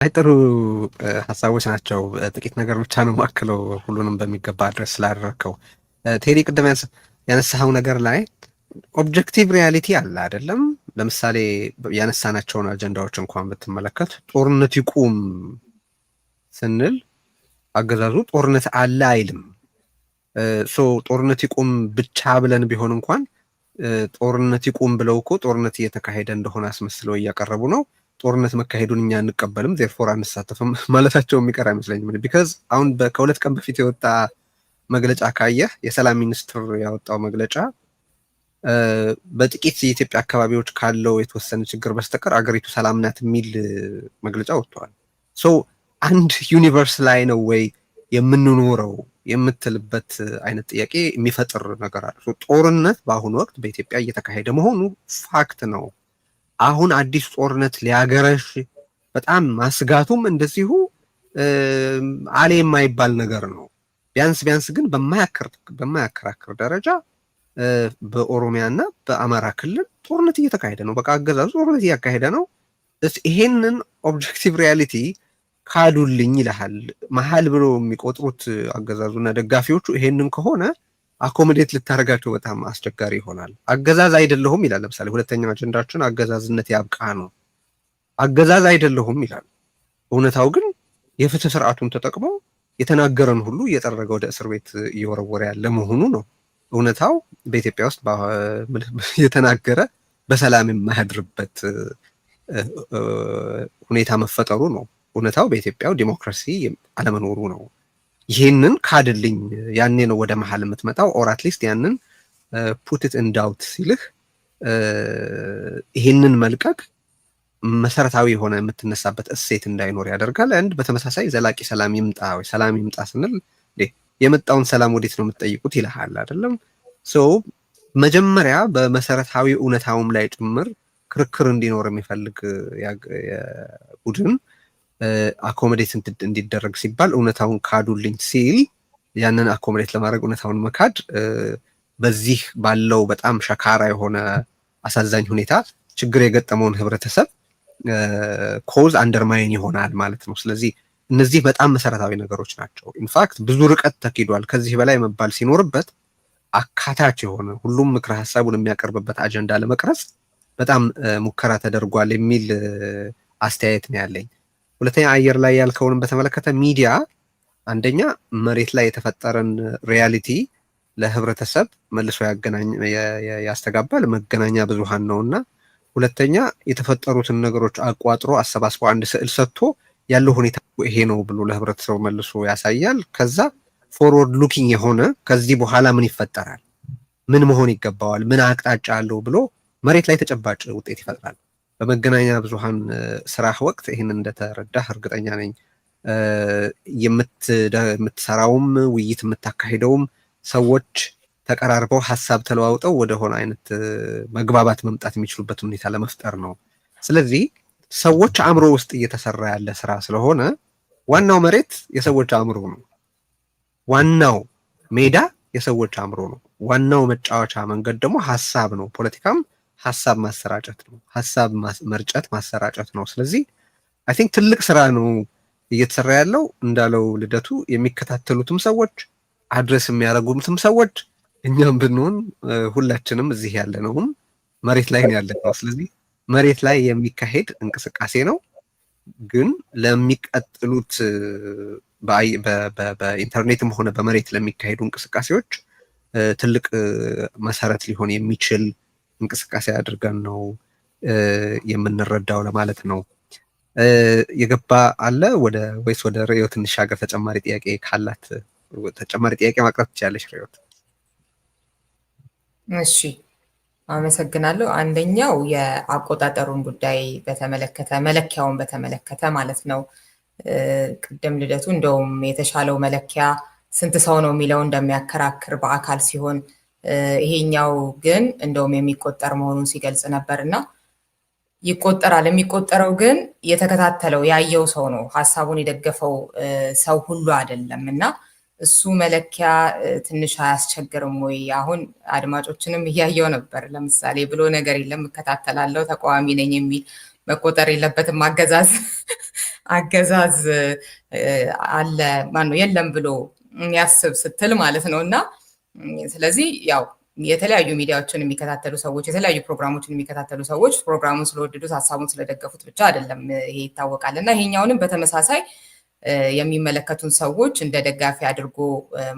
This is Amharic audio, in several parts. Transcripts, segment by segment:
ጥሩ ሀሳቦች ናቸው። ጥቂት ነገር ብቻ ነው ማክለው ሁሉንም በሚገባ አድረስ ስላደረግከው። ቴዲ ቅድም ያነሳኸው ነገር ላይ ኦብጀክቲቭ ሪያሊቲ አለ አይደለም? ለምሳሌ ያነሳናቸውን አጀንዳዎች እንኳን ብትመለከት ጦርነት ይቁም ስንል አገዛዙ ጦርነት አለ አይልም። ጦርነት ይቁም ብቻ ብለን ቢሆን እንኳን ጦርነት ይቁም ብለው እኮ ጦርነት እየተካሄደ እንደሆነ አስመስለው እያቀረቡ ነው። ጦርነት መካሄዱን እኛ አንቀበልም ዜርፎር አንሳተፍም ማለታቸው የሚቀር አይመስለኝም። ቢካዝ አሁን ከሁለት ቀን በፊት የወጣ መግለጫ ካየህ የሰላም ሚኒስትር ያወጣው መግለጫ በጥቂት የኢትዮጵያ አካባቢዎች ካለው የተወሰነ ችግር በስተቀር አገሪቱ ሰላም ናት የሚል መግለጫ ወጥተዋል። አንድ ዩኒቨርስ ላይ ነው ወይ የምንኖረው የምትልበት አይነት ጥያቄ የሚፈጥር ነገር አለ። ጦርነት በአሁኑ ወቅት በኢትዮጵያ እየተካሄደ መሆኑ ፋክት ነው። አሁን አዲስ ጦርነት ሊያገረሽ በጣም ማስጋቱም እንደዚሁ አለ የማይባል ነገር ነው። ቢያንስ ግን በማያከራክር ደረጃ በኦሮሚያ እና በአማራ ክልል ጦርነት እየተካሄደ ነው። በቃ አገዛዙ ጦርነት እያካሄደ ነው። ይሄንን ኦብጀክቲቭ ሪያሊቲ ካዱልኝ ይልሃል። መሀል ብሎ የሚቆጥሩት አገዛዙና ደጋፊዎቹ ይሄንን ከሆነ አኮሞዴት ልታደርጋቸው በጣም አስቸጋሪ ይሆናል። አገዛዝ አይደለሁም ይላል። ለምሳሌ ሁለተኛው አጀንዳችን አገዛዝነት ያብቃ ነው። አገዛዝ አይደለሁም ይላል። እውነታው ግን የፍትህ ስርዓቱን ተጠቅሞ የተናገረን ሁሉ እየጠረገ ወደ እስር ቤት እየወረወረ ያለ መሆኑ ነው። እውነታው በኢትዮጵያ ውስጥ የተናገረ በሰላም የማያድርበት ሁኔታ መፈጠሩ ነው። እውነታው በኢትዮጵያው ዲሞክራሲ አለመኖሩ ነው። ይሄንን ካድልኝ ያኔ ነው ወደ መሀል የምትመጣው። ኦር አትሊስት ያንን ፑትት እንዳውት ሲልህ ይሄንን መልቀቅ መሰረታዊ የሆነ የምትነሳበት እሴት እንዳይኖር ያደርጋል። አንድ በተመሳሳይ ዘላቂ ሰላም ይምጣ ወይ ሰላም ይምጣ ስንል የመጣውን ሰላም ወዴት ነው የምትጠይቁት ይልሃል አይደለም? መጀመሪያ በመሰረታዊ እውነታውም ላይ ጭምር ክርክር እንዲኖር የሚፈልግ ቡድን አኮሞዴት እንዲደረግ ሲባል እውነታውን ካዱልኝ ሲል ያንን አኮሞዴት ለማድረግ እውነታውን መካድ በዚህ ባለው በጣም ሸካራ የሆነ አሳዛኝ ሁኔታ ችግር የገጠመውን ህብረተሰብ ኮዝ አንደርማይን ይሆናል ማለት ነው። ስለዚህ እነዚህ በጣም መሰረታዊ ነገሮች ናቸው። ኢንፋክት ብዙ ርቀት ተኪዷል። ከዚህ በላይ መባል ሲኖርበት አካታች የሆነ ሁሉም ምክረ ሀሳቡን የሚያቀርብበት አጀንዳ ለመቅረጽ በጣም ሙከራ ተደርጓል የሚል አስተያየት ነው ያለኝ። ሁለተኛ አየር ላይ ያልከውንም በተመለከተ ሚዲያ አንደኛ መሬት ላይ የተፈጠረን ሪያሊቲ ለህብረተሰብ መልሶ ያስተጋባል መገናኛ ብዙሃን ነውና፣ ሁለተኛ የተፈጠሩትን ነገሮች አቋጥሮ አሰባስቦ አንድ ስዕል ሰጥቶ ያለው ሁኔታ ይሄ ነው ብሎ ለህብረተሰቡ መልሶ ያሳያል። ከዛ ፎርወርድ ሉኪንግ የሆነ ከዚህ በኋላ ምን ይፈጠራል፣ ምን መሆን ይገባዋል፣ ምን አቅጣጫ አለው ብሎ መሬት ላይ ተጨባጭ ውጤት ይፈጥራል። በመገናኛ ብዙሃን ስራህ ወቅት ይህንን እንደተረዳህ እርግጠኛ ነኝ። የምትሰራውም ውይይት የምታካሂደውም ሰዎች ተቀራርበው ሀሳብ ተለዋውጠው ወደሆነ አይነት መግባባት መምጣት የሚችሉበትን ሁኔታ ለመፍጠር ነው። ስለዚህ ሰዎች አእምሮ ውስጥ እየተሰራ ያለ ስራ ስለሆነ ዋናው መሬት የሰዎች አእምሮ ነው። ዋናው ሜዳ የሰዎች አእምሮ ነው። ዋናው መጫወቻ መንገድ ደግሞ ሀሳብ ነው። ፖለቲካም ሀሳብ ማሰራጨት ነው። ሀሳብ መርጨት ማሰራጨት ነው። ስለዚህ አይ ቲንክ ትልቅ ስራ ነው እየተሰራ ያለው። እንዳለው ልደቱ የሚከታተሉትም ሰዎች አድረስ የሚያደርጉትም ሰዎች እኛም ብንሆን ሁላችንም እዚህ ያለነውም መሬት ላይ ነው ያለነው። ስለዚህ መሬት ላይ የሚካሄድ እንቅስቃሴ ነው። ግን ለሚቀጥሉት በኢንተርኔትም ሆነ በመሬት ለሚካሄዱ እንቅስቃሴዎች ትልቅ መሰረት ሊሆን የሚችል እንቅስቃሴ አድርገን ነው የምንረዳው ለማለት ነው። የገባ አለ ወይስ ወደ ርዕዮት እንሻገር? ተጨማሪ ጥያቄ ካላት ተጨማሪ ጥያቄ ማቅረብ ትችላለሽ ርዕዮት። እሺ አመሰግናለሁ። አንደኛው የአቆጣጠሩን ጉዳይ በተመለከተ መለኪያውን በተመለከተ ማለት ነው። ቅድም ልደቱ እንደውም የተሻለው መለኪያ ስንት ሰው ነው የሚለው እንደሚያከራክር በአካል ሲሆን ይሄኛው ግን እንደውም የሚቆጠር መሆኑን ሲገልጽ ነበርና ይቆጠራል። የሚቆጠረው ግን የተከታተለው ያየው ሰው ነው፣ ሀሳቡን የደገፈው ሰው ሁሉ አይደለም። እና እሱ መለኪያ ትንሽ አያስቸግርም ወይ? አሁን አድማጮችንም እያየው ነበር። ለምሳሌ ብሎ ነገር የለም እከታተላለሁ ተቃዋሚ ነኝ የሚል መቆጠር የለበትም አገዛዝ አገዛዝ አለ ማነው የለም ብሎ የሚያስብ ስትል ማለት ነው። እና ስለዚህ ያው የተለያዩ ሚዲያዎችን የሚከታተሉ ሰዎች፣ የተለያዩ ፕሮግራሞችን የሚከታተሉ ሰዎች ፕሮግራሙን ስለወደዱት ሀሳቡን ስለደገፉት ብቻ አይደለም ይሄ ይታወቃል። እና ይሄኛውንም በተመሳሳይ የሚመለከቱን ሰዎች እንደ ደጋፊ አድርጎ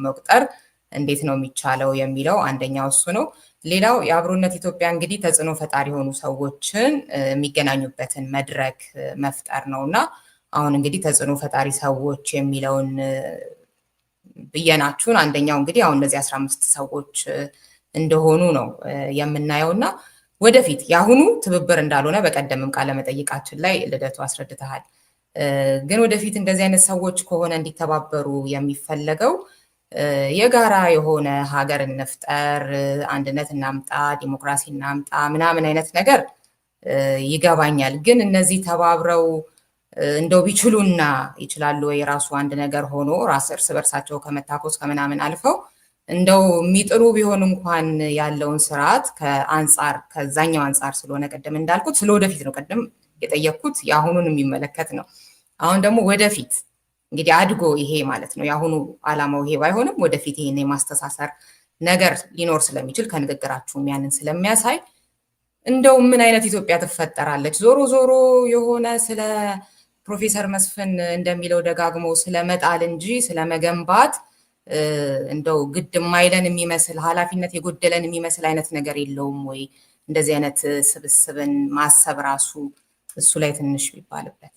መቁጠር እንዴት ነው የሚቻለው የሚለው አንደኛው እሱ ነው። ሌላው የአብሮነት ኢትዮጵያ እንግዲህ ተጽዕኖ ፈጣሪ የሆኑ ሰዎችን የሚገናኙበትን መድረክ መፍጠር ነው እና አሁን እንግዲህ ተጽዕኖ ፈጣሪ ሰዎች የሚለውን ብየናችሁን አንደኛው እንግዲህ አሁን እነዚህ 15 ሰዎች እንደሆኑ ነው የምናየው እና ወደፊት የአሁኑ ትብብር እንዳልሆነ በቀደምም ቃለመጠይቃችን ላይ ልደቱ አስረድተሃል። ግን ወደፊት እንደዚህ አይነት ሰዎች ከሆነ እንዲተባበሩ የሚፈለገው የጋራ የሆነ ሀገር እንፍጠር፣ አንድነት እናምጣ፣ ዲሞክራሲ እናምጣ ምናምን አይነት ነገር ይገባኛል። ግን እነዚህ ተባብረው እንደው ቢችሉና ይችላሉ ወይ ራሱ አንድ ነገር ሆኖ ራስ እርስ በርሳቸው ከመታኮስ ከምናምን አልፈው እንደው የሚጥሩ ቢሆን እንኳን ያለውን ስርዓት ከአንጻር ከዛኛው አንጻር ስለሆነ ቅድም እንዳልኩት ስለ ወደፊት ነው ቅድም የጠየቅኩት የአሁኑን የሚመለከት ነው። አሁን ደግሞ ወደፊት እንግዲህ አድጎ ይሄ ማለት ነው የአሁኑ ዓላማው ይሄ ባይሆንም ወደፊት ይሄን የማስተሳሰር ነገር ሊኖር ስለሚችል ከንግግራችሁም ያንን ስለሚያሳይ እንደው ምን አይነት ኢትዮጵያ ትፈጠራለች? ዞሮ ዞሮ የሆነ ስለ ፕሮፌሰር መስፍን እንደሚለው ደጋግሞ ስለመጣል እንጂ ስለመገንባት እንደው ግድ የማይለን የሚመስል ኃላፊነት የጎደለን የሚመስል አይነት ነገር የለውም ወይ? እንደዚህ አይነት ስብስብን ማሰብ ራሱ እሱ ላይ ትንሽ ቢባልበት።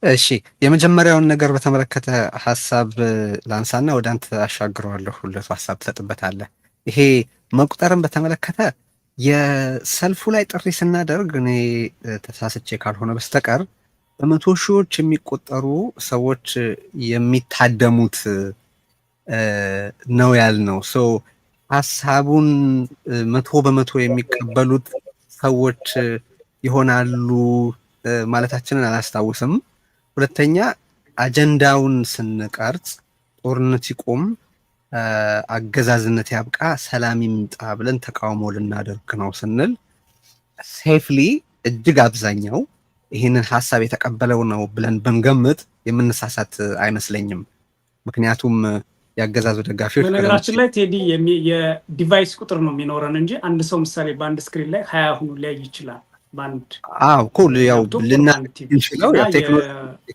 እሺ የመጀመሪያውን ነገር በተመለከተ ሀሳብ ላንሳና ወደ አንተ አሻግረዋለሁ። ሁለቱ ሀሳብ ትሰጥበታለህ። ይሄ መቁጠርን በተመለከተ የሰልፉ ላይ ጥሪ ስናደርግ እኔ ተሳስቼ ካልሆነ በስተቀር በመቶ ሺዎች የሚቆጠሩ ሰዎች የሚታደሙት ነው ያልነው። ሀሳቡን 100% የሚቀበሉት ሰዎች ይሆናሉ ማለታችንን አላስታውስም። ሁለተኛ አጀንዳውን ስንቀርጽ ጦርነት ይቆም፣ አገዛዝነት ያብቃ፣ ሰላም ይምጣ ብለን ተቃውሞ ልናደርግ ነው ስንል ሴፍሊ እጅግ አብዛኛው ይህንን ሀሳብ የተቀበለው ነው ብለን ብንገምት የምንሳሳት አይመስለኝም። ምክንያቱም የአገዛዙ ደጋፊዎች በነገራችን ላይ ቴዲ የዲቫይስ ቁጥር ነው የሚኖረን እንጂ አንድ ሰው ምሳሌ በአንድ ስክሪን ላይ 20 ሆኖ ሊያይ ይችላል። ኩል ያው ልናንችለው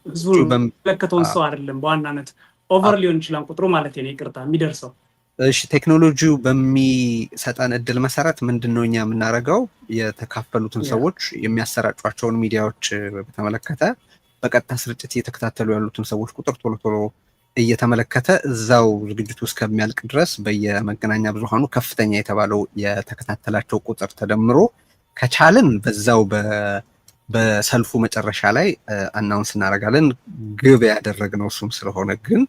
ህዝቡ የሚመለከተውን ሰው አይደለም በዋናነት ኦቨር ሊሆን ይችላል ቁጥሩ ማለት ነው። ይቅርታ የሚደርሰው እሺ ቴክኖሎጂው በሚሰጠን እድል መሰረት ምንድነው እኛ የምናደርገው የተካፈሉትን ሰዎች የሚያሰራጯቸውን ሚዲያዎች በተመለከተ በቀጥታ ስርጭት እየተከታተሉ ያሉትን ሰዎች ቁጥር ቶሎ ቶሎ እየተመለከተ እዛው ዝግጅቱ እስከሚያልቅ ድረስ በየመገናኛ ብዙሃኑ ከፍተኛ የተባለው የተከታተላቸው ቁጥር ተደምሮ ከቻልን በዛው በሰልፉ መጨረሻ ላይ አናውንስ እናደርጋለን። ግብ ያደረግነው እሱም ስለሆነ ግን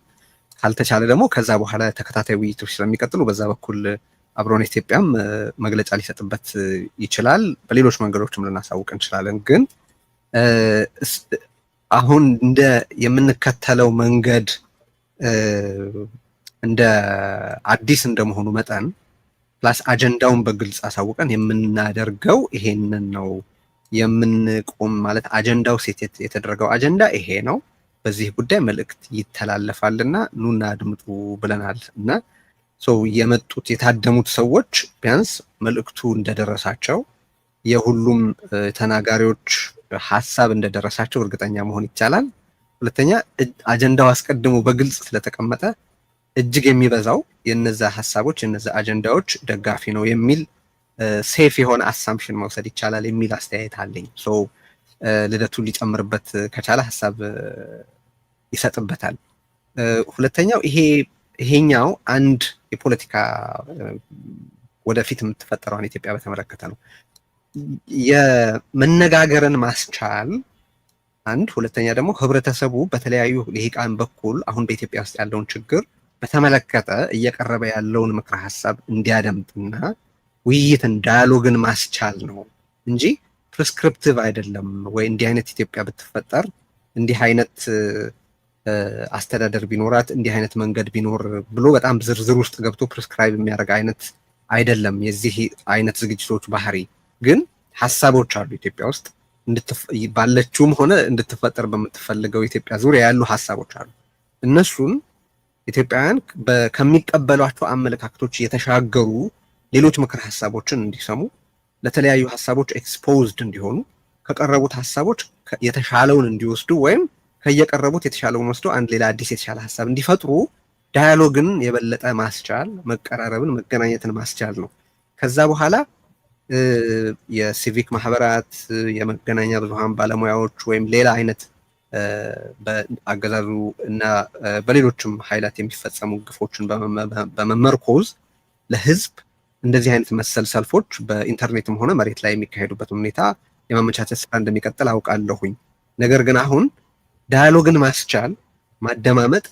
ካልተቻለ ደግሞ ከዛ በኋላ ተከታታይ ውይይቶች ስለሚቀጥሉ በዛ በኩል አብሮነት ኢትዮጵያም መግለጫ ሊሰጥበት ይችላል። በሌሎች መንገዶችም ልናሳውቅ እንችላለን። ግን አሁን እንደ የምንከተለው መንገድ እንደ አዲስ እንደመሆኑ መጠን ፕላስ አጀንዳውን በግልጽ አሳውቀን የምናደርገው ይሄንን ነው የምንቆም ማለት አጀንዳው ሴት የተደረገው አጀንዳ ይሄ ነው፣ በዚህ ጉዳይ መልእክት ይተላለፋልና ኑና አድምጡ ብለናል እና የመጡት የታደሙት ሰዎች ቢያንስ መልእክቱ እንደደረሳቸው የሁሉም ተናጋሪዎች ሀሳብ እንደደረሳቸው እርግጠኛ መሆን ይቻላል። ሁለተኛ አጀንዳው አስቀድሞ በግልጽ ስለተቀመጠ እጅግ የሚበዛው የነዛ ሀሳቦች የነዛ አጀንዳዎች ደጋፊ ነው የሚል ሴፍ የሆነ አሳምፕሽን መውሰድ ይቻላል የሚል አስተያየት አለኝ። ልደቱን ሊጨምርበት ከቻለ ሀሳብ ይሰጥበታል። ሁለተኛው ይሄኛው አንድ የፖለቲካ ወደፊት የምትፈጠረውን ኢትዮጵያ በተመለከተ ነው። የመነጋገርን ማስቻል አንድ፣ ሁለተኛ ደግሞ ህብረተሰቡ በተለያዩ ልሂቃን በኩል አሁን በኢትዮጵያ ውስጥ ያለውን ችግር በተመለከተ እየቀረበ ያለውን ምክረ ሀሳብ እንዲያደምጥና ውይይትን ዳያሎግን ማስቻል ነው እንጂ ፕሪስክሪፕቲቭ አይደለም። ወይ እንዲህ አይነት ኢትዮጵያ ብትፈጠር እንዲህ አይነት አስተዳደር ቢኖራት እንዲህ አይነት መንገድ ቢኖር ብሎ በጣም ዝርዝር ውስጥ ገብቶ ፕሪስክራይብ የሚያደርግ አይነት አይደለም የዚህ አይነት ዝግጅቶች ባህሪ። ግን ሀሳቦች አሉ ኢትዮጵያ ውስጥ ባለችውም ሆነ እንድትፈጠር በምትፈልገው ኢትዮጵያ ዙሪያ ያሉ ሀሳቦች አሉ። እነሱን ኢትዮጵያውያን ከሚቀበሏቸው አመለካከቶች የተሻገሩ ሌሎች ምክር ሀሳቦችን እንዲሰሙ፣ ለተለያዩ ሀሳቦች ኤክስፖዝድ እንዲሆኑ፣ ከቀረቡት ሀሳቦች የተሻለውን እንዲወስዱ ወይም ከየቀረቡት የተሻለውን ወስዶ አንድ ሌላ አዲስ የተሻለ ሀሳብ እንዲፈጥሩ ዳያሎግን የበለጠ ማስቻል፣ መቀራረብን፣ መገናኘትን ማስቻል ነው። ከዛ በኋላ የሲቪክ ማህበራት፣ የመገናኛ ብዙሃን ባለሙያዎች ወይም ሌላ አይነት በአገዛዙ እና በሌሎችም ኃይላት የሚፈጸሙ ግፎችን በመመርኮዝ ለህዝብ እንደዚህ አይነት መሰል ሰልፎች በኢንተርኔትም ሆነ መሬት ላይ የሚካሄዱበት ሁኔታ የማመቻቸት ስራ እንደሚቀጥል አውቃለሁኝ። ነገር ግን አሁን ዳያሎግን ማስቻል፣ ማደማመጥ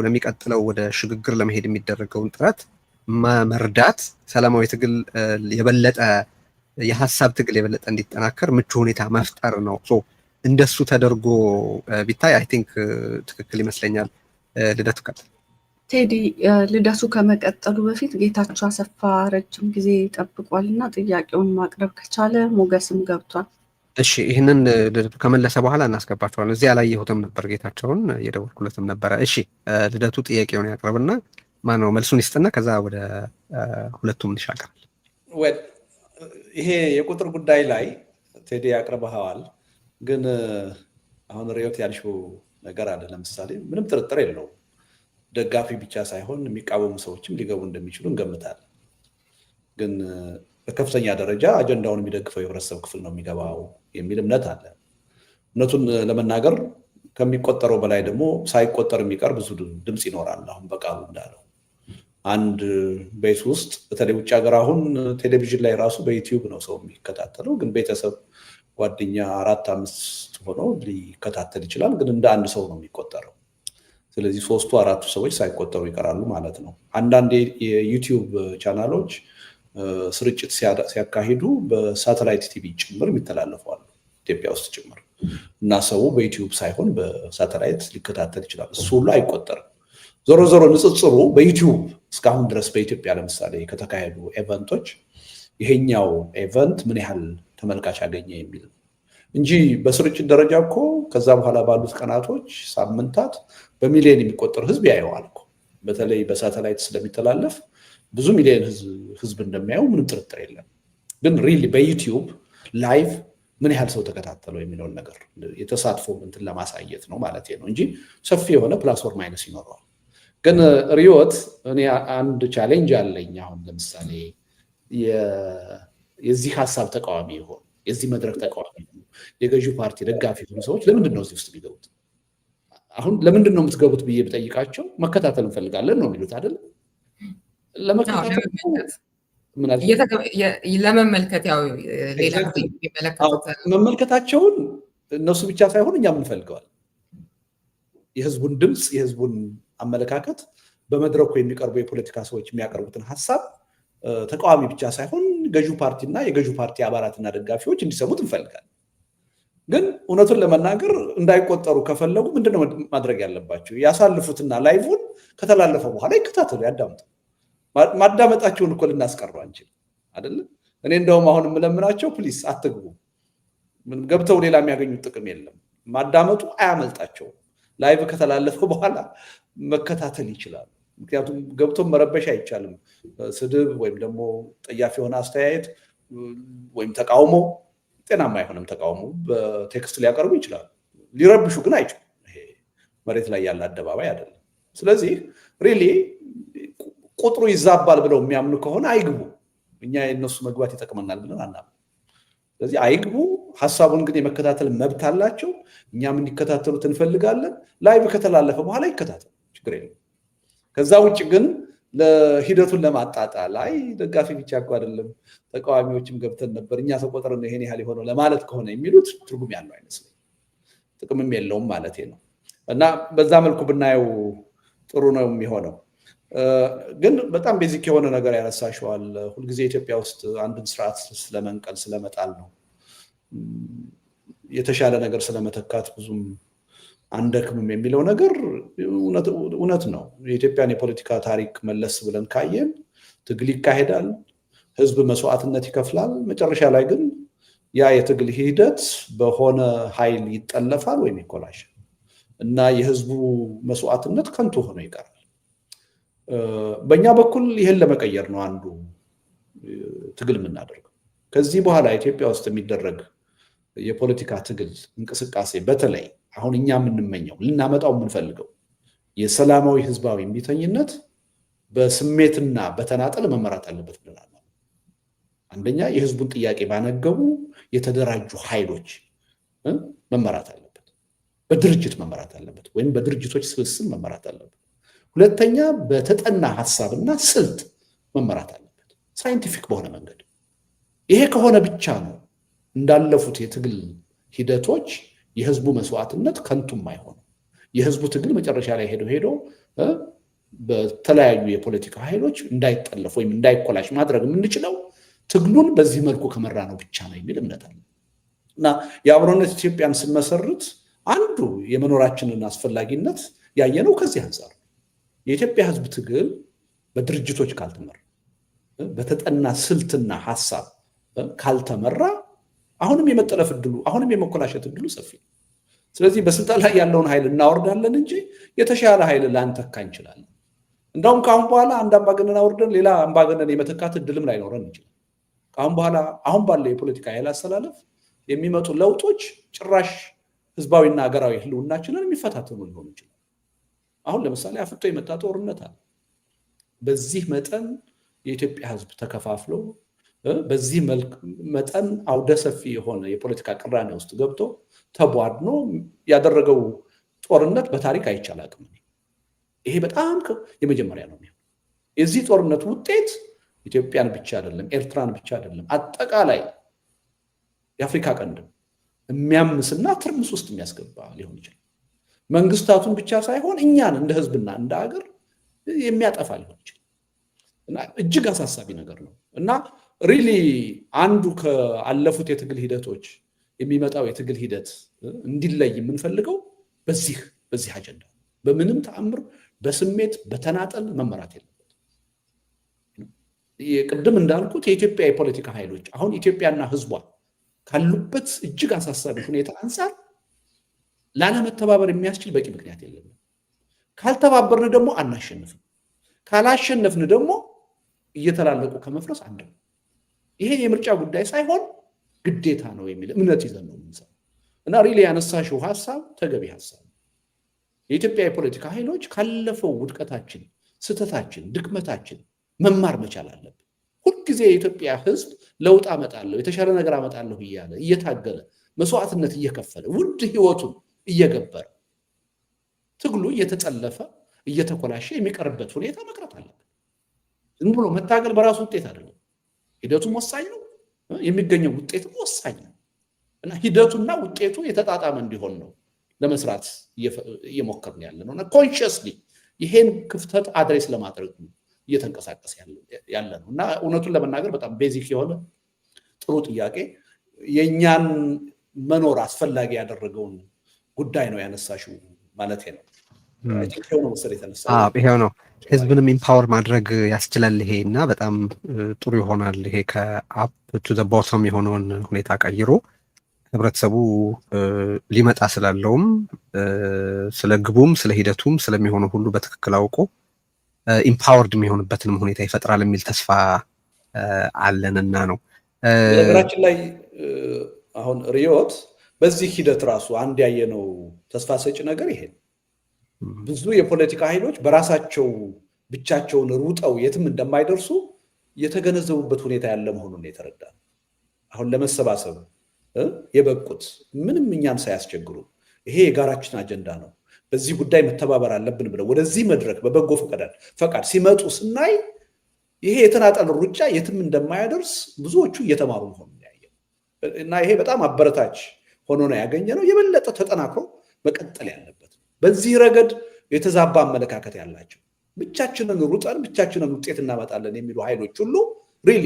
ለሚቀጥለው ወደ ሽግግር ለመሄድ የሚደረገውን ጥረት መርዳት፣ ሰላማዊ ትግል የበለጠ የሀሳብ ትግል የበለጠ እንዲጠናከር ምቹ ሁኔታ መፍጠር ነው። እንደሱ ተደርጎ ቢታይ አይ ቲንክ ትክክል ይመስለኛል። ልደቱ ቀጥል። ቴዲ፣ ልደቱ ከመቀጠሉ በፊት ጌታቸው አሰፋ ረጅም ጊዜ ጠብቋል እና ጥያቄውን ማቅረብ ከቻለ ሞገስም ገብቷል። እሺ፣ ይህንን ልደቱ ከመለሰ በኋላ እናስገባቸዋለን። እዚህ አላየሁትም ነበር፣ ጌታቸውን እየደወልኩለትም ነበረ። እሺ፣ ልደቱ ጥያቄውን ያቅርብና ማነው መልሱን ይስጥና ከዛ ወደ ሁለቱም እንሻገራለን። ይሄ የቁጥር ጉዳይ ላይ ቴዲ ያቅርበዋል። ግን አሁን ሪዮት ያልሽው ነገር አለ። ለምሳሌ ምንም ጥርጥር የለውም ደጋፊ ብቻ ሳይሆን የሚቃወሙ ሰዎችም ሊገቡ እንደሚችሉ እንገምታለን። ግን በከፍተኛ ደረጃ አጀንዳውን የሚደግፈው የህብረተሰብ ክፍል ነው የሚገባው የሚል እምነት አለ። እውነቱን ለመናገር ከሚቆጠረው በላይ ደግሞ ሳይቆጠር የሚቀር ብዙ ድምፅ ይኖራል። አሁን በቃሉ እንዳለው አንድ ቤት ውስጥ በተለይ ውጭ ሀገር አሁን ቴሌቪዥን ላይ ራሱ በዩቲዩብ ነው ሰው የሚከታተለው። ግን ቤተሰብ ጓደኛ 4-5 ሆነው ሊከታተል ይችላል። ግን እንደ አንድ ሰው ነው የሚቆጠረው። ስለዚህ 3-4 ሰዎች ሳይቆጠሩ ይቀራሉ ማለት ነው። አንዳንድ የዩቲዩብ ቻናሎች ስርጭት ሲያካሂዱ በሳተላይት ቲቪ ጭምር የሚተላለፈዋሉ ኢትዮጵያ ውስጥ ጭምር እና ሰው በዩቲዩብ ሳይሆን በሳተላይት ሊከታተል ይችላል። እሱ ሁሉ አይቆጠርም። ዞሮ ዞሮ ንጽጽሩ በዩቲዩብ እስካሁን ድረስ በኢትዮጵያ ለምሳሌ ከተካሄዱ ኤቨንቶች ይሄኛው ኤቨንት ምን ያህል ተመልካች አገኘ የሚል እንጂ በስርጭት ደረጃ እኮ ከዛ በኋላ ባሉት ቀናቶች፣ ሳምንታት በሚሊዮን የሚቆጠር ህዝብ ያየዋል እኮ። በተለይ በሳተላይት ስለሚተላለፍ ብዙ ሚሊዮን ህዝብ እንደሚያየው ምንም ጥርጥር የለም። ግን ሪሊ በዩቲዩብ ላይቭ ምን ያህል ሰው ተከታተለው የሚለውን ነገር የተሳትፎ እንትን ለማሳየት ነው ማለት ነው እንጂ ሰፊ የሆነ ፕላስ ኦር ማይነስ ይኖረዋል። ግን ሪዮት እኔ አንድ ቻሌንጅ አለኝ። አሁን ለምሳሌ የዚህ ሀሳብ ተቃዋሚ ይሆን የዚህ መድረክ ተቃዋሚ የገዢው ፓርቲ ደጋፊ የሆኑ ሰዎች ለምንድን ነው እዚህ ውስጥ የሚገቡት? አሁን ለምንድን ነው የምትገቡት ብዬ ብጠይቃቸው መከታተል እንፈልጋለን ነው የሚሉት አይደል? ለመመልከት ያው ሌላ መመልከታቸውን እነሱ ብቻ ሳይሆን እኛም እንፈልገዋል። የህዝቡን ድምፅ የህዝቡን አመለካከት በመድረኩ የሚቀርቡ የፖለቲካ ሰዎች የሚያቀርቡትን ሀሳብ ተቃዋሚ ብቻ ሳይሆን ገዢው ፓርቲና የገዢው ፓርቲ አባላትና ደጋፊዎች እንዲሰሙት እንፈልጋለን። ግን እውነቱን ለመናገር እንዳይቆጠሩ ከፈለጉ ምንድነው ማድረግ ያለባቸው? ያሳልፉትና ላይቭን ከተላለፈ በኋላ ይከታተሉ፣ ያዳምጡ። ማዳመጣቸውን እኮ ልናስቀረው አንችል አይደለም። እኔ እንደውም አሁን የምለምናቸው ፕሊስ አትግቡ። ገብተው ሌላ የሚያገኙት ጥቅም የለም። ማዳመጡ አያመልጣቸውም። ላይቭ ከተላለፈ በኋላ መከታተል ይችላሉ። ምክንያቱም ገብቶ መረበሽ አይቻልም። ስድብ ወይም ደግሞ ጠያፍ የሆነ አስተያየት ወይም ተቃውሞ፣ ጤናማ አይሆንም ተቃውሞ በቴክስት ሊያቀርቡ ይችላሉ። ሊረብሹ ግን አይችሉም። ይሄ መሬት ላይ ያለ አደባባይ አይደለም። ስለዚህ ሪሊ ቁጥሩ ይዛባል ብለው የሚያምኑ ከሆነ አይግቡ። እኛ የነሱ መግባት ይጠቅመናል ብለን አናምንም። ስለዚህ አይግቡ። ሀሳቡን ግን የመከታተል መብት አላቸው። እኛም እንዲከታተሉት እንፈልጋለን። ላይቭ ከተላለፈ በኋላ ይከታተሉ፣ ችግር የለም። ከዛ ውጭ ግን ለሂደቱን ለማጣጣል አይ ደጋፊ ብቻ እኮ አይደለም ተቃዋሚዎችም ገብተን ነበር እኛ ተቆጥረን ይሄን ያህል የሆነው ለማለት ከሆነ የሚሉት ትርጉም ያለው አይመስለኝም፣ ጥቅምም የለውም ማለት ነው። እና በዛ መልኩ ብናየው ጥሩ ነው የሚሆነው። ግን በጣም ቤዚክ የሆነ ነገር ያነሳሽዋል። ሁልጊዜ ኢትዮጵያ ውስጥ አንድን ስርዓት ስለመንቀል ስለመጣል ነው፣ የተሻለ ነገር ስለመተካት ብዙም አንደክምም የሚለው ነገር እውነት ነው። የኢትዮጵያን የፖለቲካ ታሪክ መለስ ብለን ካየን ትግል ይካሄዳል፣ ህዝብ መስዋዕትነት ይከፍላል። መጨረሻ ላይ ግን ያ የትግል ሂደት በሆነ ኃይል ይጠለፋል ወይም ይኮላሻል እና የህዝቡ መስዋዕትነት ከንቱ ሆኖ ይቀራል። በእኛ በኩል ይህን ለመቀየር ነው አንዱ ትግል የምናደርገው። ከዚህ በኋላ ኢትዮጵያ ውስጥ የሚደረግ የፖለቲካ ትግል እንቅስቃሴ በተለይ አሁን እኛ የምንመኘው ልናመጣው የምንፈልገው የሰላማዊ ህዝባዊ እምቢተኝነት በስሜትና በተናጠል መመራት አለበት ብለናል። አንደኛ የህዝቡን ጥያቄ ባነገቡ የተደራጁ ኃይሎች መመራት አለበት፣ በድርጅት መመራት አለበት ወይም በድርጅቶች ስብስብ መመራት አለበት። ሁለተኛ በተጠና ሐሳብና ስልት መመራት አለበት፣ ሳይንቲፊክ በሆነ መንገድ። ይሄ ከሆነ ብቻ ነው እንዳለፉት የትግል ሂደቶች የህዝቡ መስዋዕትነት ከንቱም አይሆንም። የህዝቡ ትግል መጨረሻ ላይ ሄዶ በተለያዩ የፖለቲካ ኃይሎች እንዳይጠለፍ ወይም እንዳይኮላሽ ማድረግ የምንችለው ትግሉን በዚህ መልኩ ከመራ ነው ብቻ ነው የሚል እምነት አለ እና የአብሮነት ኢትዮጵያን ስንመሰርት አንዱ የመኖራችንን አስፈላጊነት ያየነው ከዚህ አንጻር የኢትዮጵያ ህዝብ ትግል በድርጅቶች ካልተመራ በተጠና ስልትና ሐሳብ ካልተመራ አሁንም የመጠለፍ እድሉ አሁንም የመኮላሸት እድሉ ሰፊ ነው። ስለዚህ በስልጣን ላይ ያለውን ኃይል እናወርዳለን እንጂ የተሻለ ኃይል ላንተካ እንችላለን። እንዳውም ከአሁን በኋላ አንድ አምባገነን አውርደን ሌላ አምባገነን የመተካት እድልም ላይኖረን ይችላል። ከአሁን በኋላ አሁን ባለው የፖለቲካ ኃይል አሰላለፍ የሚመጡ ለውጦች ጭራሽ ህዝባዊና ሀገራዊ ህልውናችንን የሚፈታተኑ ሊሆኑ ይችላል። አሁን ለምሳሌ አፍጦ የመጣ ጦርነት አለ። በዚህ መጠን የኢትዮጵያ ህዝብ ተከፋፍሎ በዚህ መጠን አውደ ሰፊ የሆነ የፖለቲካ ቅራኔ ውስጥ ገብቶ ተቧድኖ ያደረገው ጦርነት በታሪክ አይቻል አቅም። ይሄ በጣም የመጀመሪያ ነው። የዚህ ጦርነት ውጤት ኢትዮጵያን ብቻ አይደለም፣ ኤርትራን ብቻ አይደለም፣ አጠቃላይ የአፍሪካ ቀንድም የሚያምስና ትርምስ ውስጥ የሚያስገባ ሊሆን ይችላል። መንግስታቱን ብቻ ሳይሆን እኛን እንደ ህዝብና እንደ ሀገር የሚያጠፋ ሊሆን ይችላል እና እጅግ አሳሳቢ ነገር ነው እና ሪሊ አንዱ ከአለፉት የትግል ሂደቶች የሚመጣው የትግል ሂደት እንዲለይ የምንፈልገው በዚህ አጀንዳ በምንም ተአምር በስሜት በተናጠል መመራት የለበት። ቅድም እንዳልኩት የኢትዮጵያ የፖለቲካ ኃይሎች አሁን ኢትዮጵያና ህዝቧ ካሉበት እጅግ አሳሳቢ ሁኔታ አንጻር ላለመተባበር የሚያስችል በቂ ምክንያት የለም። ካልተባበርን ደግሞ አናሸንፍም፣ ካላሸነፍን ደግሞ እየተላለቁ ከመፍረስ አንድ ነው። ይሄ የምርጫ ጉዳይ ሳይሆን ግዴታ ነው የሚል እምነት ይዘን ነው የምንሰራው እና ሪሊ ያነሳሽው ሐሳብ ተገቢ ሐሳብ። የኢትዮጵያ የፖለቲካ ኃይሎች ካለፈው ውድቀታችን፣ ስህተታችን፣ ድክመታችን መማር መቻል አለብን። ሁልጊዜ የኢትዮጵያ ህዝብ ለውጥ አመጣለሁ የተሻለ ነገር አመጣለሁ እያለ እየታገለ መስዋዕትነት እየከፈለ ውድ ህይወቱን እየገበረ ትግሉ እየተጠለፈ እየተኮላሸ የሚቀርበት ሁኔታ መቅረት አለበት። ዝም ብሎ መታገል በራሱ ውጤት አይደለም። ሂደቱም ወሳኝ ነው፣ የሚገኘው ውጤትም ወሳኝ ነው እና ሂደቱና ውጤቱ የተጣጣመ እንዲሆን ነው ለመስራት እየሞከርን ያለ ነው እና ኮንሽስሊ ይሄን ክፍተት አድሬስ ለማድረግ እየተንቀሳቀስ ያለ ነው እና እውነቱን ለመናገር በጣም ቤዚክ የሆነ ጥሩ ጥያቄ የእኛን መኖር አስፈላጊ ያደረገውን ጉዳይ ነው ያነሳሽው ማለት ነው። ይሄው ነው ህዝብንም ኢምፓወር ማድረግ ያስችላል ይሄ እና በጣም ጥሩ ይሆናል። ይሄ ከአፕ ቱ ዘ ቦተም የሆነውን ሁኔታ ቀይሮ ህብረተሰቡ ሊመጣ ስላለውም ስለ ግቡም ስለ ሂደቱም ስለሚሆነው ሁሉ በትክክል አውቆ ኢምፓወርድ የሚሆንበትንም ሁኔታ ይፈጥራል የሚል ተስፋ አለንና ነው። ነገራችን ላይ አሁን ሪዮት በዚህ ሂደት ራሱ አንድ ያየነው ተስፋ ሰጪ ነገር ይሄ ብዙ የፖለቲካ ኃይሎች በራሳቸው ብቻቸውን ሩጠው የትም እንደማይደርሱ የተገነዘቡበት ሁኔታ ያለ መሆኑን የተረዳ አሁን ለመሰባሰብ የበቁት ምንም እኛን ሳያስቸግሩ ይሄ የጋራችን አጀንዳ ነው፣ በዚህ ጉዳይ መተባበር አለብን ብለው ወደዚህ መድረክ በበጎ ፈቃድ ሲመጡ ስናይ ይሄ የተናጠል ሩጫ የትም እንደማያደርስ ብዙዎቹ እየተማሩ መሆኑን ያየው እና ይሄ በጣም አበረታች ሆኖ ነው ያገኘነው። የበለጠ ተጠናክሮ መቀጠል ያለበት በዚህ ረገድ የተዛባ አመለካከት ያላቸው ብቻችንን ሩጠን ብቻችንን ውጤት እናመጣለን የሚሉ ኃይሎች ሁሉ ሪሊ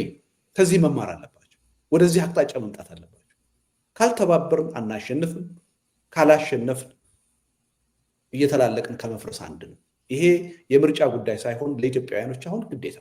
ከዚህ መማር አለባቸው፣ ወደዚህ አቅጣጫ መምጣት አለባቸው። ካልተባበርን አናሸንፍም፣ ካላሸነፍን እየተላለቅን ከመፍረስ አንድ ነው። ይሄ የምርጫ ጉዳይ ሳይሆን ለኢትዮጵያውያኖች አሁን ግዴታ